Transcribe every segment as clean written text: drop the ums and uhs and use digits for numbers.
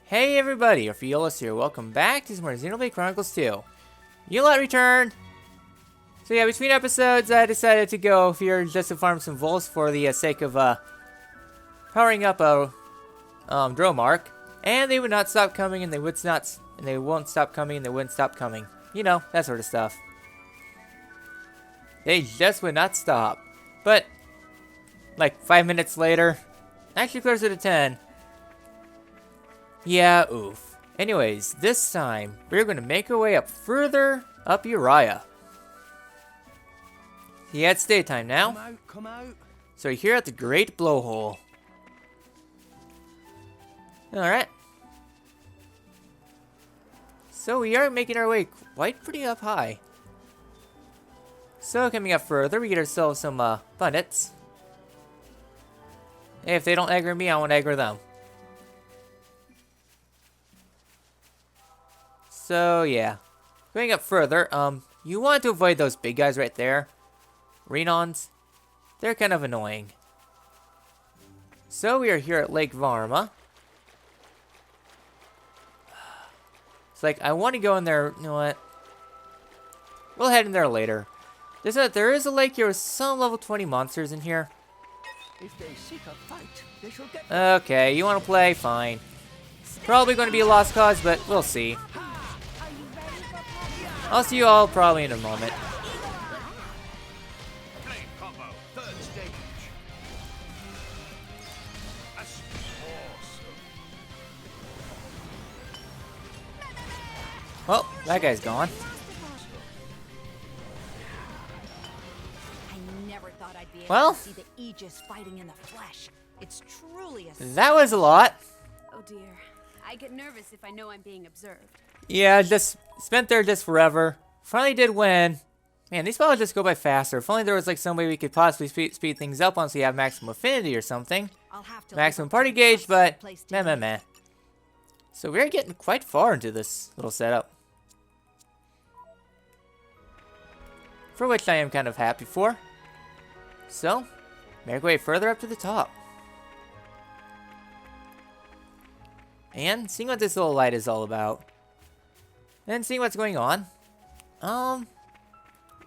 Hey everybody, Orpheolus here. Welcome back to some more Xenoblade Chronicles 2. Uraya returned! So yeah, between episodes, I decided to go here just to farm some volts for the sake of powering up a Dromark. And they would not stop coming, and they won't stop coming, and they wouldn't stop coming. You know, that sort of stuff. They just would not stop. But, like 5 minutes later, actually closer to 10. Yeah, oof. Anyways, this time, we're going to make our way up further up Uraya. Yeah, it's daytime now. Come out. So we're here at the Great Blowhole. Alright. So we are making our way quite pretty up high. So coming up further, we get ourselves some bandits. Hey, if they don't aggro me, I won't aggro them. So yeah, going up further, you want to avoid those big guys right there. Renons. They're kind of annoying. So we are here at Lake Varma. It's like, I want to go in there, you know what? We'll head in there later. There is a lake here with some level 20 monsters in here. If they seek a fight, they shall get. Okay, you want to play? Fine. Probably going to be a lost cause, but we'll see. I'll see you all probably in a moment. Combo, third stage. That's awesome. Well, that guy's gone. I never thought I'd be able Well, to see the Aegis fighting in the flesh. It's truly a that was a lot. Oh dear. I get nervous if I know I'm being observed. Yeah, just spent there just forever. Finally did win. Man, these battles just go by faster. If only there was like some way we could possibly speed things up once we have maximum affinity or something. I'll have to Maximum live up party to the gauge, trust but placed meh in meh me. meh. So we're getting quite far into this little setup. For which I am kind of happy for. So, make our way further up to the top. And seeing what this little light is all about. And seeing what's going on. Nothing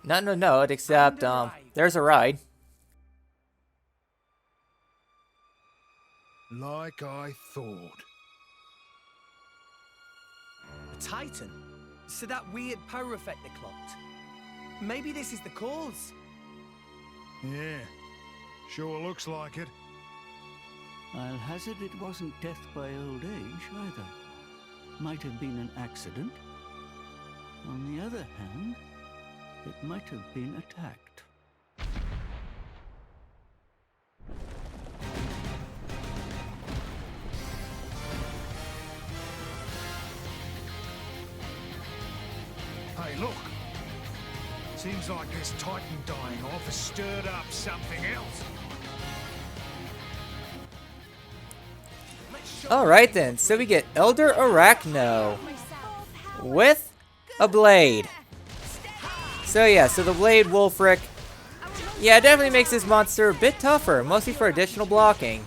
to note except, there's a ride. Like I thought. A Titan? So that weird power effect they clocked. Maybe this is the cause. Yeah, sure looks like it. I'll hazard it wasn't death by old age, either. Might have been an accident. On the other hand, it might have been attacked. Hey, look. Seems like this Titan dying off has stirred up something else. Alright then, so we get Elder Arachno with a blade. So yeah, so the blade Wolfric, yeah, it definitely makes this monster a bit tougher, mostly for additional blocking.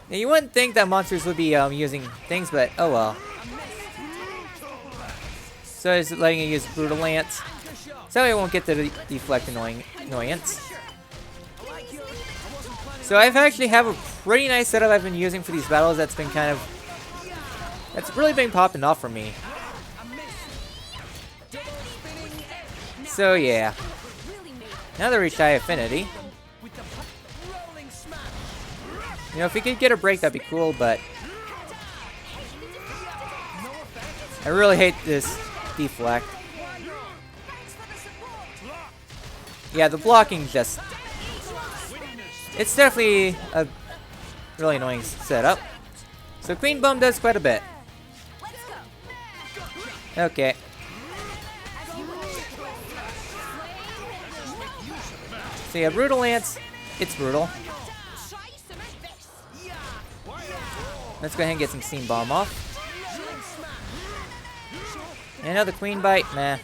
Now you wouldn't think that monsters would be using things, but oh well. So it's letting it use Brutal Lance, so it won't get the deflect annoyance. So I've actually have a pretty nice setup I've been using for these battles that's been that's really been popping off for me. So yeah, now that we reached high affinity, you know, if we could get a break that'd be cool, but I really hate this deflect. Yeah, the blocking just, it's definitely a really annoying setup. So Queen Bum does quite a bit. Okay. So yeah, Brutal Lance, it's brutal. Let's go ahead and get some Steam Bomb off. And another Queen Bite, meh.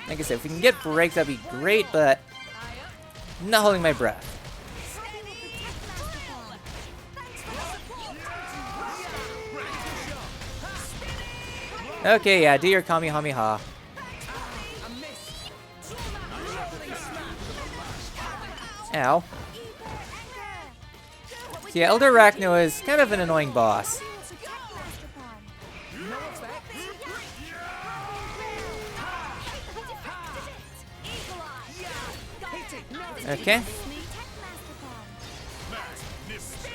Like I said, if we can get breaks, that'd be great, but Not holding my breath. Okay, yeah, do your Kamehameha. Ow. So yeah, Elder Arachno is kind of an annoying boss. Okay.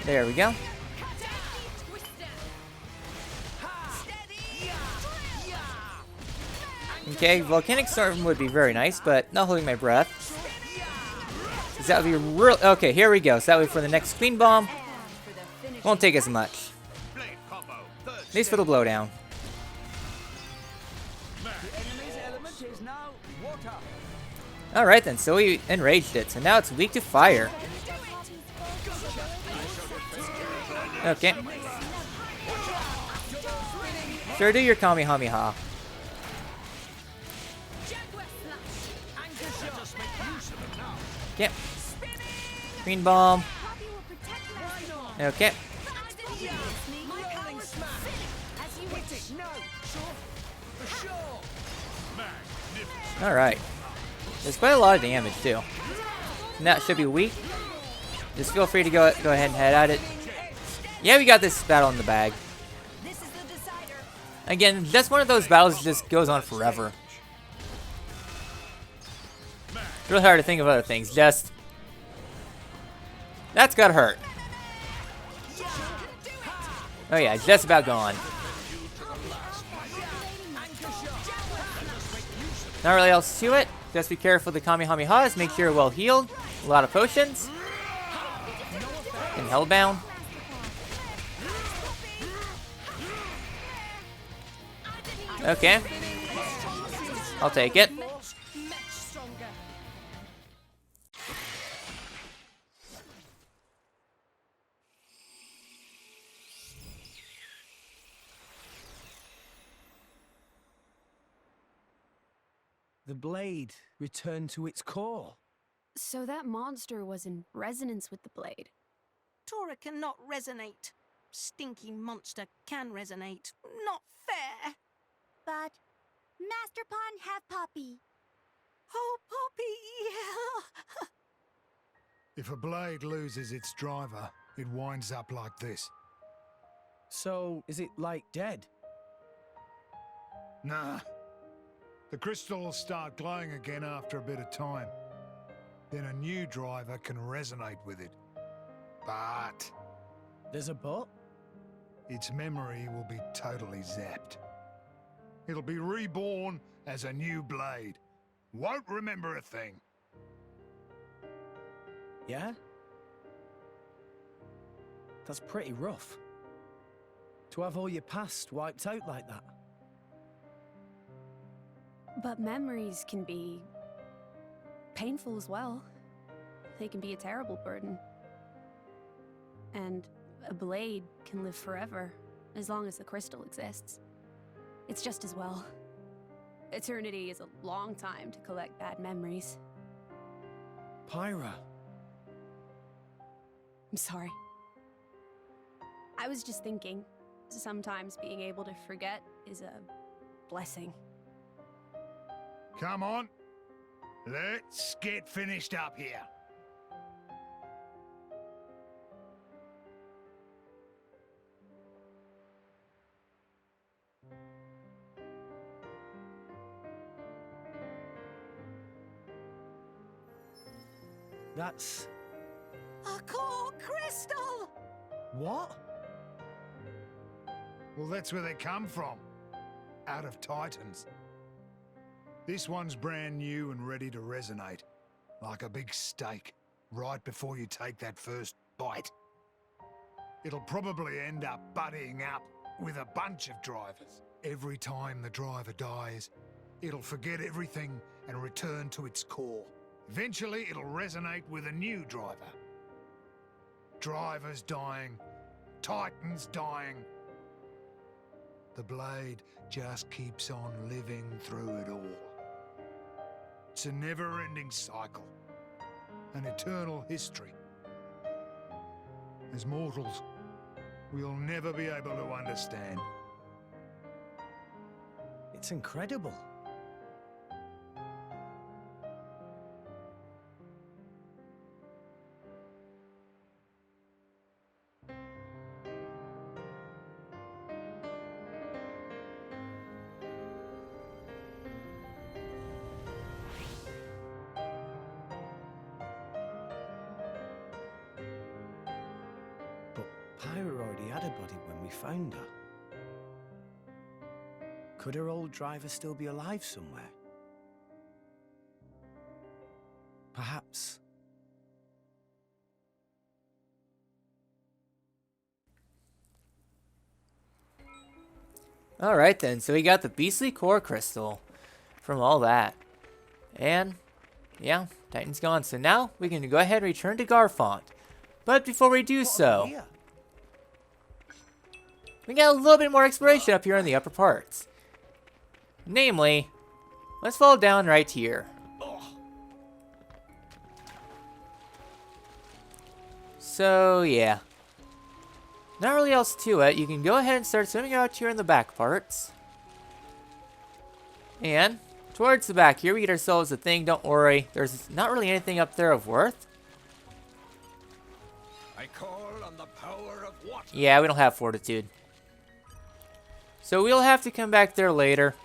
There we go. Okay, Volcanic Storm would be very nice, but not holding my breath. So that would be real. Okay, here we go. So that way for the next Queen Bomb, won't take as much. Blade combo. At least for the blowdown. Alright then, so we enraged it. So now it's weak to fire. Okay. Sure, do your Kamehameha. Okay. Green Bomb. Okay. Alright. There's quite a lot of damage too. And that should be weak. Just feel free to go ahead and head at it. Yeah, we got this battle in the bag. Again, just one of those battles that just goes on forever. It's really hard to think of other things. Just... That's gotta hurt. Oh yeah, it's just about gone. Not really else to it. Just be careful with the Kamehamehas. Make sure you're well healed. A lot of potions. And hellbound. Okay. I'll take it. The blade returned to its core. So that monster was in resonance with the blade. Tora cannot resonate. Stinky monster can resonate. Not fair. But Master Pawn have Poppy. Oh, Poppy, yeah. If a blade loses its driver, it winds up like this. So, is it like dead? Nah. The crystals start glowing again after a bit of time. Then a new driver can resonate with it. But There's a but? its memory will be totally zapped. It'll be reborn as a new blade. Won't remember a thing. Yeah? That's pretty rough. To have all your past wiped out like that. But memories can be painful as well. They can be a terrible burden. And a blade can live forever, as long as the crystal exists. It's just as well. Eternity is a long time to collect bad memories. Pyra. I'm sorry. I was just thinking, sometimes being able to forget is a blessing. Come on. Let's get finished up here. That's... A core crystal! what? Well, that's where they come from. Out of Titans. This one's brand new and ready to resonate. Like a big steak, right before you take that first bite. It'll probably end up buddying up with a bunch of drivers. Every time the driver dies, it'll forget everything and return to its core. Eventually, it'll resonate with a new driver. Drivers dying, Titans dying. The blade just keeps on living through it all. It's a never-ending cycle. an eternal history. As mortals, we'll never be able to understand. It's incredible. But Pyra already had a body when we found her. Could her old driver still be alive somewhere? Perhaps. Alright then, so we got the beastly core crystal from all that. And, yeah, Titan's gone. So now we can go ahead and return to Garfont. But before we do so, Here. we got a little bit more exploration up here in the upper parts. Namely, let's fall down right here. So, yeah. Not really else to it. You can go ahead and start swimming out here in the back parts. And towards the back here, we get ourselves a thing. Don't worry. There's not really anything up there of worth. I call on the power of water. Yeah, we don't have fortitude. So we'll have to come back there later.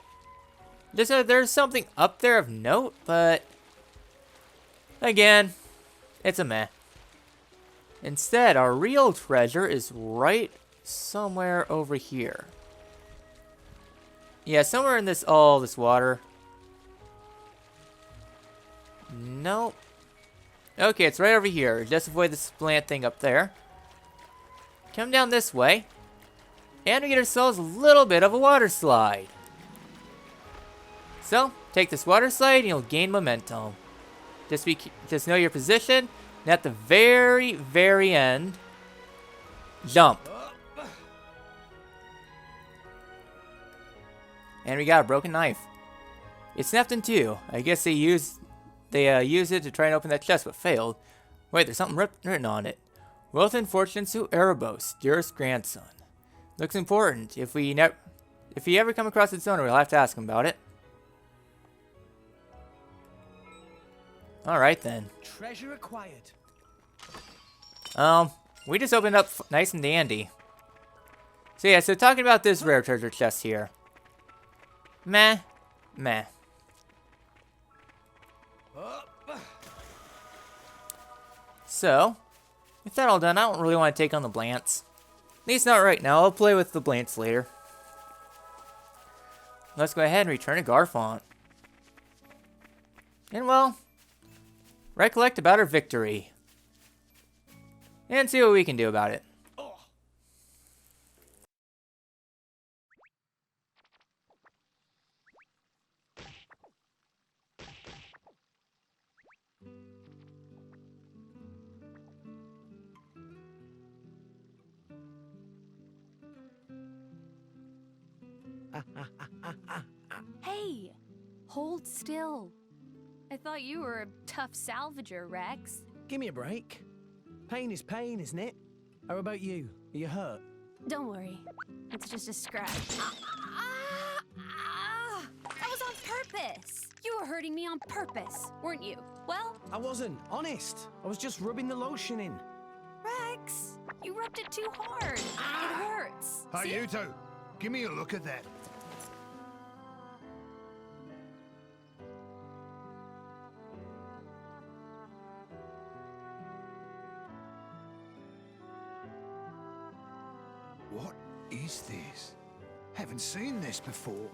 There's something up there of note, but again, it's a meh. Instead, our real treasure is right somewhere over here. Yeah, somewhere in this water. Nope. Okay, it's right over here. Just avoid this plant thing up there. Come down this way. And we get ourselves a little bit of a water slide. So, take this water slide and you'll gain momentum. Just know your position. And at the very, very end, jump. And we got a broken knife. It snapped in two. I guess they used it to try and open that chest, but failed. Wait, there's something written on it. Wealth and fortune to Erebos, dearest grandson. Looks important. If we ever come across its owner, we'll have to ask him about it. Alright then. Treasure acquired. We just opened up nice and dandy. So yeah, so talking about this rare treasure chest here. Meh. Meh. So, with that all done, I don't really want to take on the Blants. At least not right now. I'll play with the Blants later. Let's go ahead and return to Garfont. And well, recollect about our victory. And see what we can do about it. Hey, hold still. I thought you were a tough salvager, Rex. Give me a break. Pain is pain, isn't it? How about you? Are you hurt? Don't worry. It's just a scratch. That was on purpose. You were hurting me on purpose, weren't you? Well, I wasn't, honest. I was just rubbing the lotion in. Rex, you rubbed it too hard. It hurts. Hey, See? you two, give me a look at that. What is this? Haven't seen this before.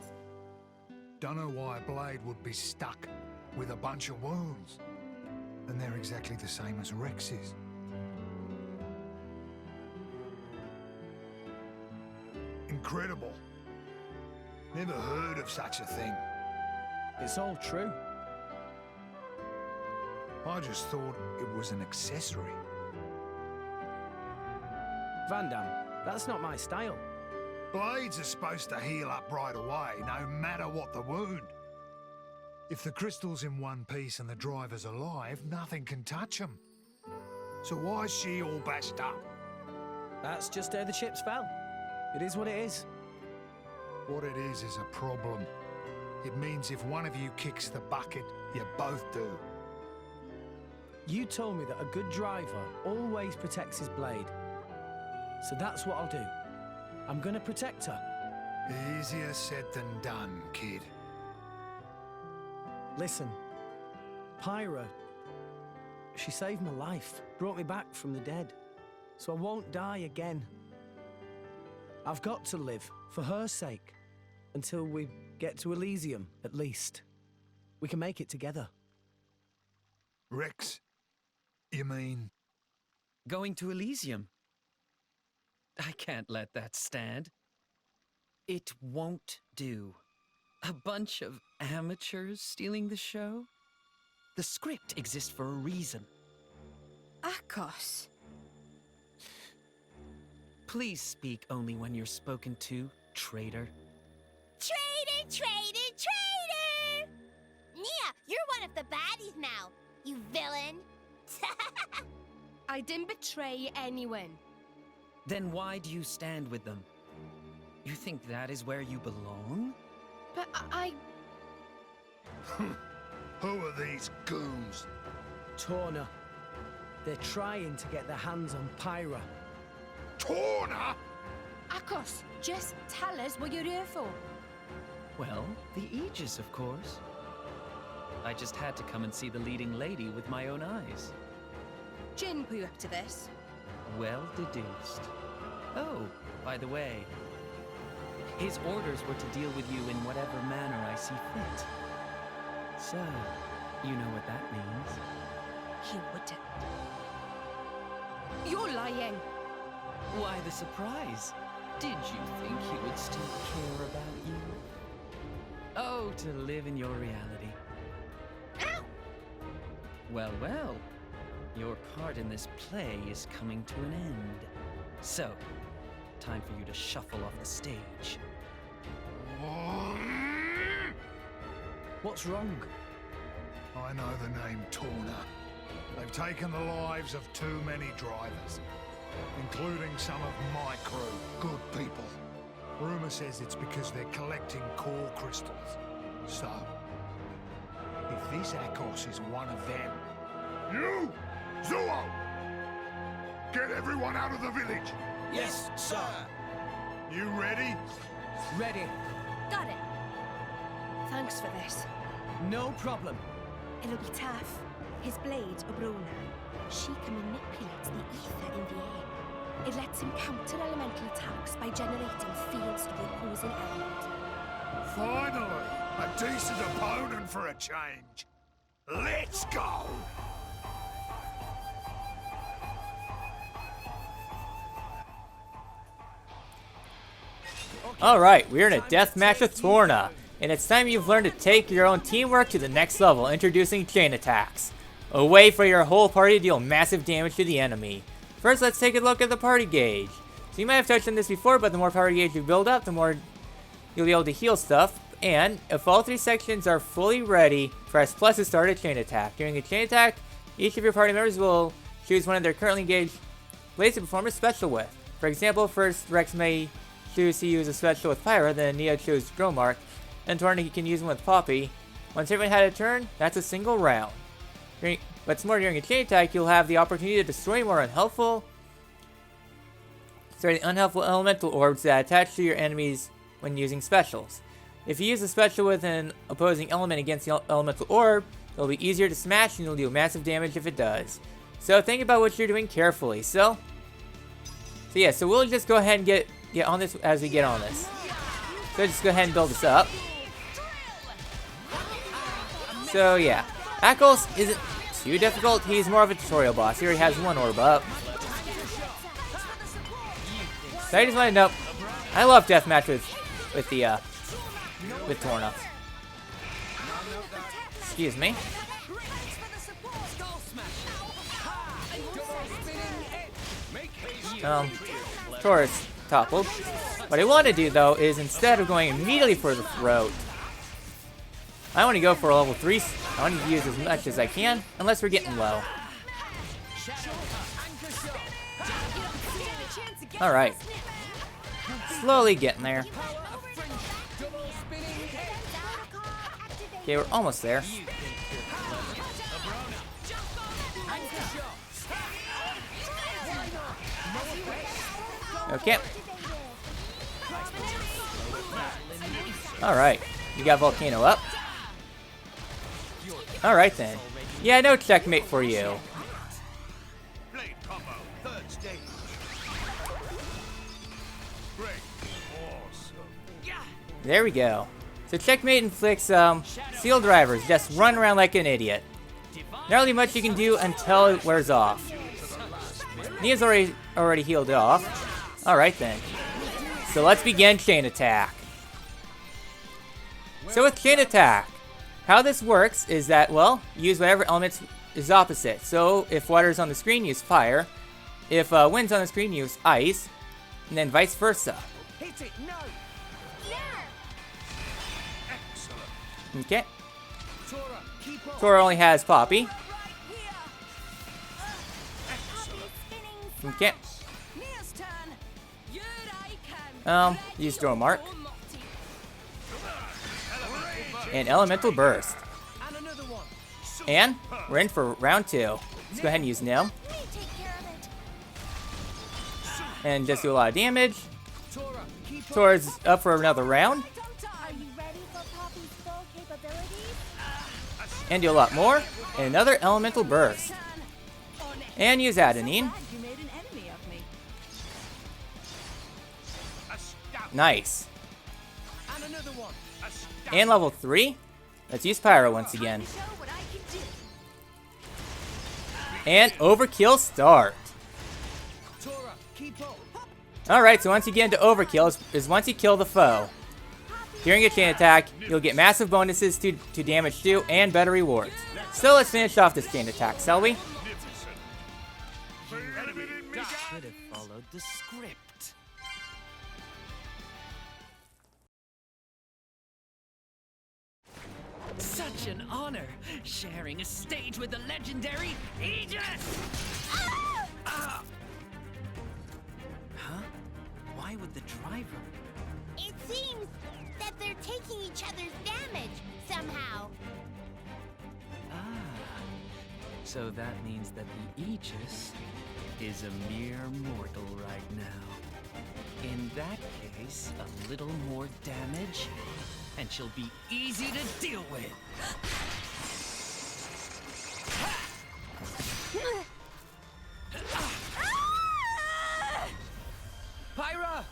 Don't know why a blade would be stuck with a bunch of wounds. And they're exactly the same as Rex's. Incredible. Never heard of such a thing. It's all true. I just thought it was an accessory. Van Damme, that's not my style. Blades are supposed to heal up right away, no matter what the wound. If the crystal's in one piece and the driver's alive, nothing can touch him. So why is she all bashed up? That's just how the chips fell. It is what it is. What it is a problem. It means if one of you kicks the bucket, you both do. You told me that a good driver always protects his blade. So that's what I'll do. I'm gonna protect her. Easier said than done, kid. Listen, Pyra, she saved my life, brought me back from the dead, so I won't die again. I've got to live, for her sake, until we get to Elysium, at least. We can make it together. Rex, you mean? Going to Elysium? I can't let that stand. It won't do. A bunch of amateurs stealing the show? The script exists for a reason. Akos. Please speak only when you're spoken to, traitor. Traitor, traitor, traitor! Nia, you're one of the baddies now, you villain. I didn't betray anyone. Then why do you stand with them? You think that is where you belong? But I... Who are these goons? Torna. They're trying to get their hands on Pyra. Torna? Akos, just tell us what you're here for. Well, the Aegis, of course. I just had to come and see the leading lady with my own eyes. Jin put you up to this. Well deduced. Oh, by the way, his orders were to deal with you in whatever manner I see fit. So, you know what that means. He wouldn't. You're lying. Why the surprise? Did you think he would still care about you? Oh, to live in your reality. Ow! Well, well. Your part in this play is coming to an end. So, time for you to shuffle off the stage. What's wrong? I know the name Torna. They've taken the lives of too many drivers, including some of my crew, good people. Rumor says it's because they're collecting core crystals. So, if this Akos is one of them... You! Zuo! Get everyone out of the village! Yes, sir. You ready? Ready. Got it. Thanks for this. No problem. It'll be tough. His blade, Uraya, she can manipulate the ether in the air. It lets him counter elemental attacks by generating fields to the opposing element. Finally! A decent opponent for a change! Let's go! Alright, we're in a death match with Torna, and it's time you've learned to take your own teamwork to the next level, introducing chain attacks. A way for your whole party to deal massive damage to the enemy. First, let's take a look at the party gauge. So you might have touched on this before, but the more party gauge you build up, the more you'll be able to heal stuff. And if all three sections are fully ready, press plus to start a chain attack. During a chain attack, each of your party members will choose one of their currently engaged blades to perform a special with. For example, first Rex may choose to use a special with Pyra, then Nia chooses Gromark, and Torna can use one with Poppy. Once everyone had a turn, that's a single round. What's more, during a chain attack, you'll have the opportunity to destroy more unhelpful elemental orbs that attach to your enemies when using specials. If you use a special with an opposing element against the elemental orb, it'll be easier to smash and you'll do massive damage if it does. So think about what you're doing carefully. So we'll just go ahead and get on this as we get on this. So just go ahead and build this up. So yeah, Akos isn't too difficult. He's more of a tutorial boss. He already has one orb up. So I just want to know, I love deathmatch with Torna. Excuse me. Taurus toppled. What I want to do though is instead of going immediately for the throat, I want to go for a level 3. I want to use as much as I can, unless we're getting low. Alright. Slowly getting there. Okay, we're almost there. Okay. Alright. You got Volcano up. Alright then. Yeah, no checkmate for you. Blade combo, third stage. Great. Awesome. There we go. So checkmate inflicts seal drivers. Just run around like an idiot. Not really much you can do until it wears off. Nia's already healed off. Alright then. So let's begin chain attack. So with chain attack, how this works is that, well, use whatever element is opposite. So if water's on the screen, use fire. If wind's on the screen, use ice. And then vice versa. Hit it, no! Okay. Tora, keep on. Tora only has Poppy. Okay. Nia's turn. Use Throw Mark. And Elemental Burst. And another one. And we're in for round 2. Let's go ahead and use Nail. And just do a lot of damage. Tora, keep on. Tora's up for another round. Are you ready for Poppy's full capabilities? And do a lot more. And another Elemental Burst. And use Adenine. You made an enemy of me. Nice. And another one. And level 3. Let's use Pyro once again. Show what I can do. And Overkill start. Tora, keep on. Alright, so once you get into Overkill is once you kill the foe. During a chain attack, you'll get massive bonuses to damage do and better rewards. So let's finish off this chain attack, shall we? Should have followed the script. Such an honor, sharing a stage with the legendary Aegis! Ah! Huh? Why would the driver? It seems that they're taking each other's damage somehow. Ah, so that means that the Aegis is a mere mortal right now. In that case, a little more damage, and she'll be easy to deal with. Pyra!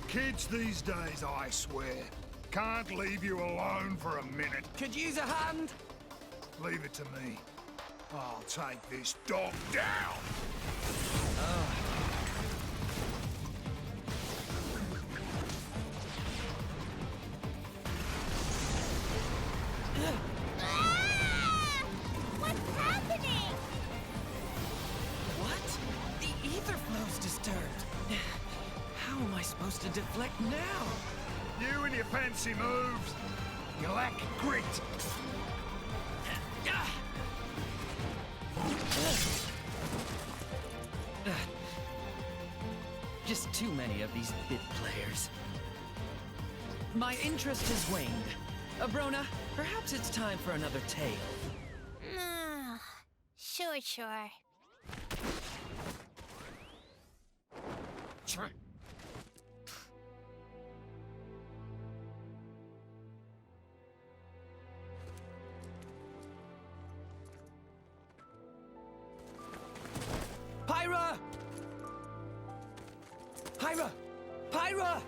Kids these days, I swear, can't leave you alone for a minute. Could use a hand? Leave it to me. I'll take this dog down. Ah! What's happening? What? The ether flow's disturbed. How am I supposed to deflect now? You and your fancy moves. You lack grit. Just too many of these bit players. My interest has waned. Abrona, perhaps it's time for another tale. Sure. Pyra! Pyra! Pyra!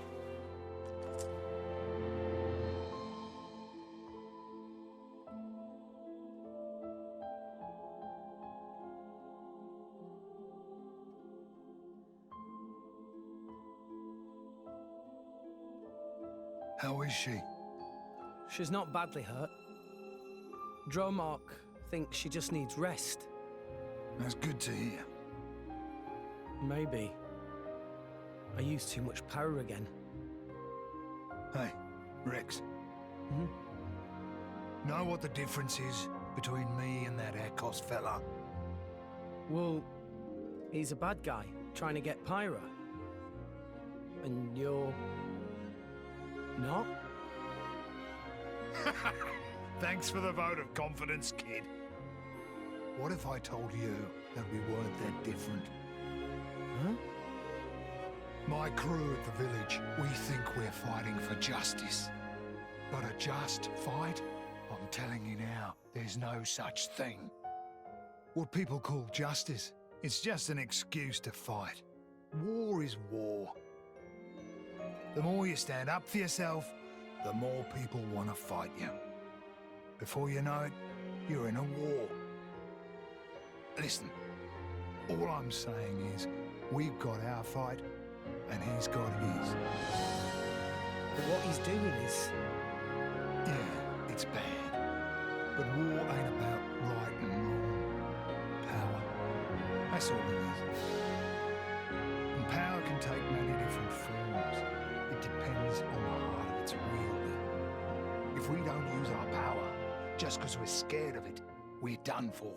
How is she? She's not badly hurt. Dromark thinks she just needs rest. That's good to hear. Maybe. I used too much power again. Hey, Rex. Hmm? Know what the difference is between me and that Akos fella? Well, he's a bad guy, trying to get Pyra. And you're... not? Thanks for the vote of confidence, kid. What if I told you that we weren't that different? Huh? My crew at the village, we think we're fighting for justice. But a just fight? I'm telling you now, there's no such thing. What people call justice, it's just an excuse to fight. War is war. The more you stand up for yourself, the more people want to fight you. Before you know it, you're in a war. Listen, all I'm saying is, we've got our fight, and he's got his. But what he's doing is... Yeah, it's bad. But war ain't about right and wrong. Power. That's all it is. And power can take many different forms. It depends on the heart of its wielder. If we don't use our power, just because we're scared of it, we're done for.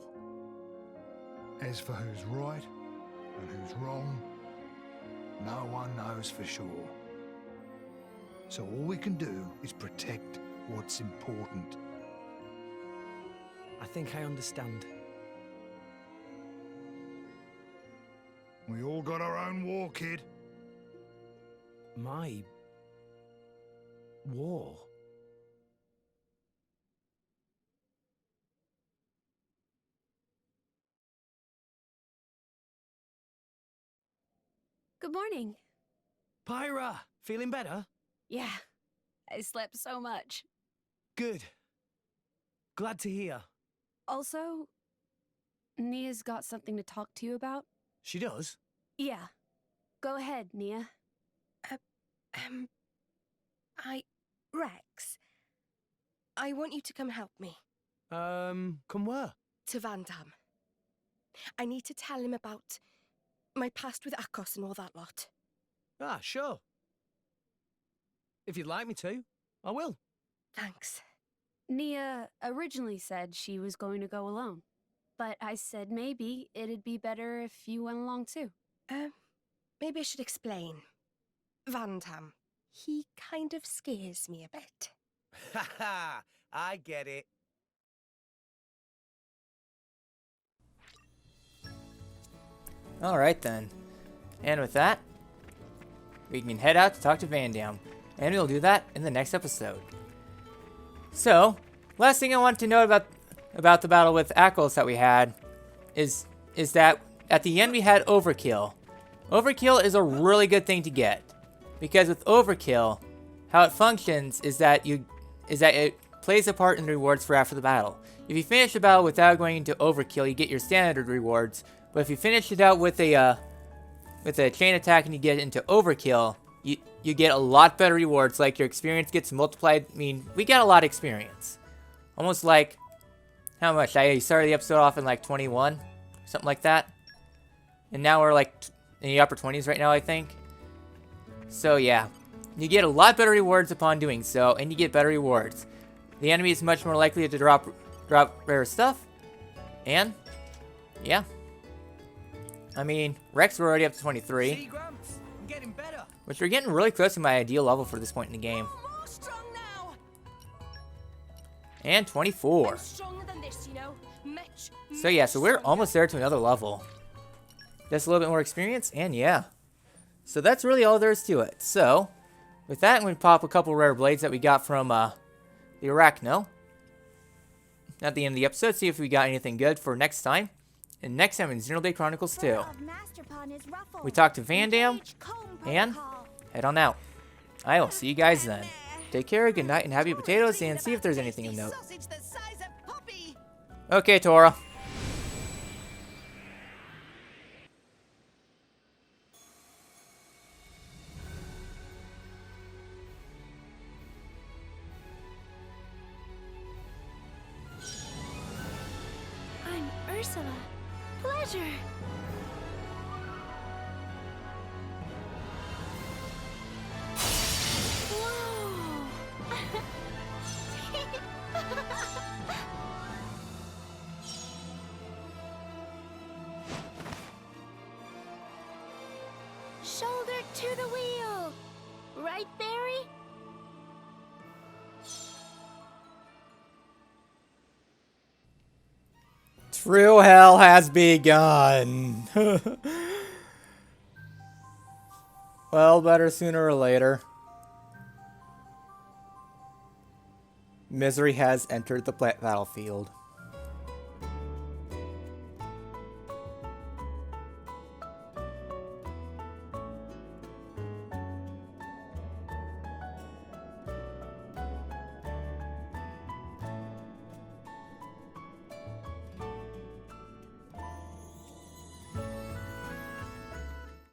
As for who's right and who's wrong, no one knows for sure. So all we can do is protect what's important. I think I understand. We all got our own war, kid. My... war? Good morning. Pyra! Feeling better? Yeah, I slept so much. Good. Glad to hear. Also, Nia's got something to talk to you about. She does? Yeah. Go ahead, Nia. Rex, I want you to come help me. Come where? To Van Damme. I need to tell him about my past with Akos and all that lot. Ah, sure. If you'd like me to, I will. Thanks. Nia originally said she was going to go alone, but I said maybe it'd be better if you went along too. Maybe I should explain. Van Damme, he kind of scares me a bit. Ha ha! I get it. Alright then. And with that, we can head out to talk to Van Damme. And we'll do that in the next episode. So, last thing I want to note about the battle with Akos that we had is that at the end we had Overkill. Overkill is a really good thing to get. Because with Overkill, how it functions is that it plays a part in the rewards for after the battle. If you finish the battle without going into Overkill, you get your standard rewards. But if you finish it out with a chain attack and you get into Overkill, you get a lot better rewards, like your experience gets multiplied. I mean, we got a lot of experience. Almost like, how much? I started the episode off in like 21, something like that. And now we're like in the upper 20s right now, I think. So yeah, you get a lot better rewards upon doing so, and you get better rewards. The enemy is much more likely to drop rare stuff, and yeah. I mean, Rex, we're already up to 23. See, Gramps? I'm getting better. Which we're getting really close to my ideal level for this point in the game. More strong now. And 24. I'm stronger than this, you know. Much. So yeah, so we're almost there to another level. Just a little bit more experience, and yeah. So that's really all there is to it. So, with that, I'm going to pop a couple rare blades that we got from the Arachno at the end of the episode, see if we got anything good for next time. And next time in Xenoblade Chronicles 2. We talk to Van Damme, and head on out. I will see you guys then. Take care, good night, and happy potatoes, and see if there's anything of note. Okay, Tora. I'm Ursula. pleasure. Shoulder to the wheel. Right, Barry? True hell has begun. Well, better sooner or later. Misery has entered the battlefield.